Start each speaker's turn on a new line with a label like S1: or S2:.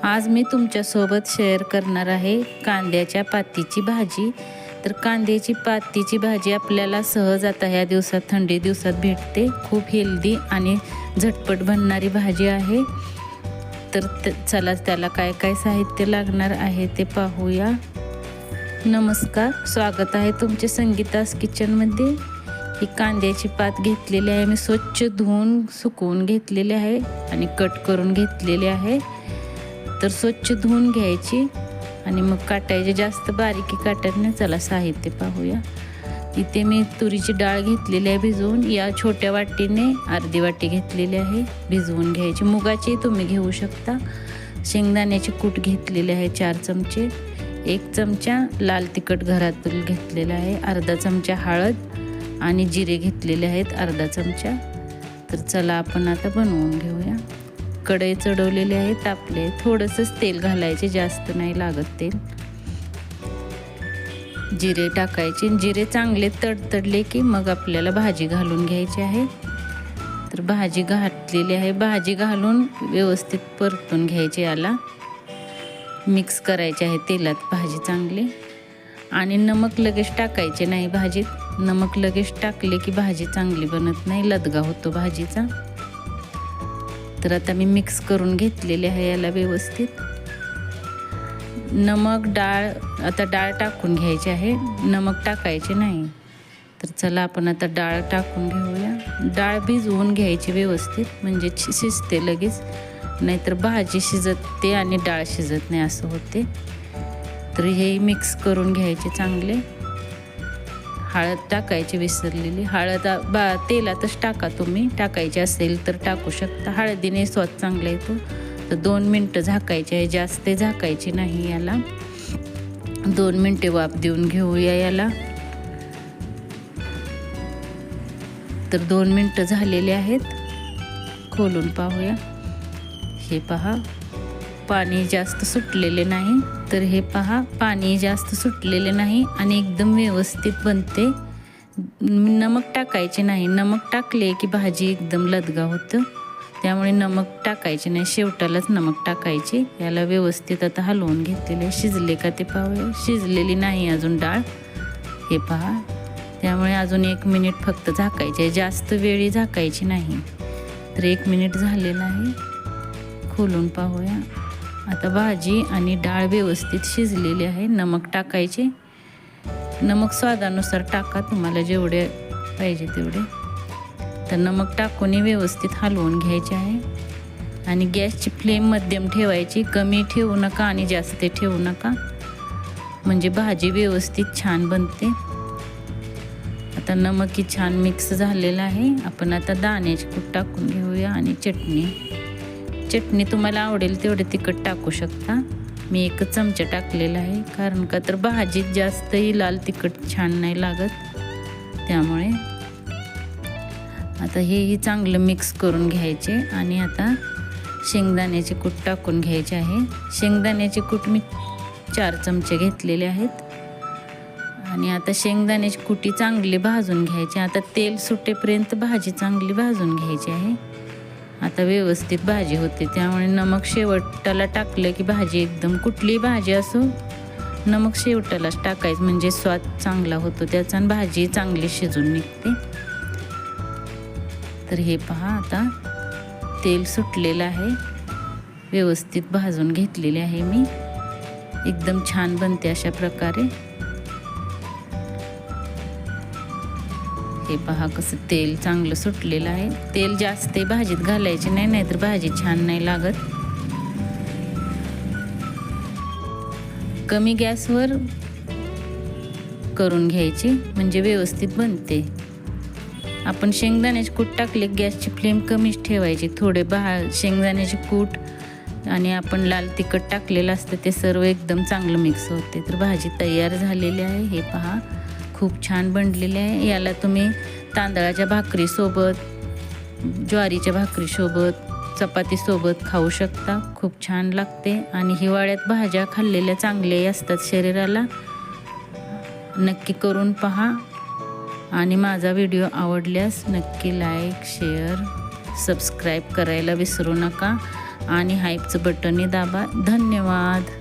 S1: आज मी तुमच्यासोबत शेअर करणार आहे कांद्याच्या पातीची भाजी। तर कांद्याची पातीची भाजी आपल्याला सहज आता ह्या दिवसात थंडी दिवसात भेटते। खूप हेल्दी आणि झटपट बनणारी भाजी आहे। तर चला त्याला काय काय साहित्य लागणार आहे ते पाहूया। नमस्कार, स्वागत आहे तुमचे संगीतास किचनमध्ये। ही कांद्याची पात घेतलेली आहे, मी स्वच्छ धुवून सुकवून घेतलेली आहे आणि कट करून घेतलेली आहे। तर स्वच्छ धुवून घ्यायची आणि मग काटायचे, जास्त बारीकी काटायची नाही। चला साहित्य पाहूया। इथे मी तुरीची डाळ घेतलेली आहे भिजवून, या छोट्या वाटीने अर्धी वाटी घेतलेली आहे, भिजवून घ्यायची। मुगाची तुम्ही घेऊ शकता। शेंगदाण्याचे कूट घेतलेले आहे 4 चमचे, 1 चमचा लाल तिखट घरातून घेतलेला आहे, अर्धा चमचा हळद आणि जिरे घेतलेले आहेत अर्धा चमचा। तर चला आपण आता बनवून घेऊया। कढई चढवलेली आहे, तापले, थोडंसंच तेल घालायचे, जास्त नाही लागत तेल। जिरे टाकायचे, जिरे चांगले तडतडले की मग आपल्याला भाजी घालून घ्यायची आहे। तर भाजी घातलेली आहे, भाजी घालून व्यवस्थित परतून घ्यायची, याला मिक्स करायचे आहे तेलात भाजी चांगली। आणि नमक लगेच टाकायचे नाही भाजीत, नमक लगेच टाकले की भाजी चांगली बनत नाही, लदगा होतो भाजीचा। तर आता मी मिक्स करून घेतलेले आहे याला व्यवस्थित। नमक डाळ, आता डाळ टाकून घ्यायची आहे, नमक टाकायचे नाही। तर चला आपण आता डाळ टाकून घेऊया। डाळ भिजवून घ्यायची व्यवस्थित, म्हणजे शिजते लगेच, नाहीतर भाजी शिजते आणि डाळ शिजत नाही असं होते। तर हे मिक्स करून घ्यायचे चांगले। हळद टाकायची विसरलेली, हळद तेलातच टाका, तुम्ही टाकायची असेल तर टाकू शकता, हळदीने स्वाद चांगला येतो। तर 2 मिनटं झाकायचे आहे, जास्त झाकायची नाही याला। 2 मिनटे वाफ देऊन घेऊया याला। तर 2 मिनटं झालेले आहेत, खोलून पाहूया। हे पहा, पाणी जास्त सुटलेले नाही। तर हे पहा, पाणी जास्त सुटलेले नाही आणि एकदम व्यवस्थित बनते। नमक टाकायचे नाही, नमक टाकले की भाजी एकदम लदगा होतं, त्यामुळे नमक टाकायचे नाही, शेवटालाच नमक टाकायचे। याला व्यवस्थित आता हलवून घेतलेले, शिजले का ते पाहूया। शिजलेली नाही अजून डाळ, हे पहा, त्यामुळे अजून 1 मिनिट फक्त झाकायचे, जास्त वेळी झाकायची नाही। तर 1 मिनिट झालेला आहे, खोलून पाहूया। आता भाजी आणि डाळ व्यवस्थित शिजलेली आहे। नमक टाकायचे, नमक स्वादानुसार टाका, तुम्हाला जेवढे पाहिजे तेवढे। तर नमक टाकून व्यवस्थित हलवून घ्यायचे आहे आणि गॅसची फ्लेम मध्यम ठेवायची, कमी ठेवू नका आणि जास्त ठेवू नका, म्हणजे भाजी व्यवस्थित छान बनते। आता नमक छान मिक्स झालेलं आहे। आपण आता दाण्याचे कूट टाकून घेऊया आणि चटणी तुम्हाला आवडेल तेवढे तिखट टाकू शकता। मी 1 चमचा टाकलेला आहे, कारण का तर भाजीत जास्तही लाल तिखट छान नाही लागत, त्यामुळे। आता हेही चांगलं मिक्स करून घ्यायचे आणि आता शेंगदाण्याचे कूट टाकून घ्यायचे आहे। शेंगदाण्याचे कूट मी 4 चमचे घेतलेले आहेत आणि आता शेंगदाण्याची कुटी चांगली भाजून घ्यायची। आता तेल सुटेपर्यंत भाजी चांगली भाजून घ्यायची आहे। आता व्यवस्थित भाजी होते, त्यामुळे नमक शेवटाला टाकलं की भाजी एकदम, कुठली भाजी असो नमक शेवटालाच टाकायचं, म्हणजे स्वाद चांगला होतो त्याचा आणि भाजी चांगली शिजून निघते। तर हे पहा, आता तेल सुटलेलं आहे, व्यवस्थित भाजून घेतलेले आहे मी, एकदम छान बनते अशा प्रकारे। हे पहा कसं तेल चांगलं सुटलेलं आहे। तेल जास्त भाजीत घालायचे नाही, नाहीतर भाजी छान नाही लागत। कमी गॅसवर करून घ्यायची, म्हणजे व्यवस्थित बनते। आपण शेंगदाण्याचे कूट टाकले, गॅसची फ्लेम कमीच ठेवायची, थोडे शेंगदाण्याचे कूट आणि आपण लाल तिखट टाकलेलं असतं ते सर्व एकदम चांगलं मिक्स होते। तर भाजी तयार झालेली आहे, हे पहा, खूप छान बनलेले आहे। याला तुम्ही तांदळाच्या भाकरीसोबत, ज्वारीच्या भाकरीसोबत, चपातीसोबत खाऊ शकता, खूप छान लागते। आणि हिवाळ्यात भाज्या खाल्लेल्या चांगल्याही असतात शरीराला, नक्की करून पहा। आणि माझा व्हिडिओ आवडल्यास नक्की लाईक, शेअर, सबस्क्राईब करायला विसरू नका। आणि हाईपचं बटनही दाबा. धन्यवाद.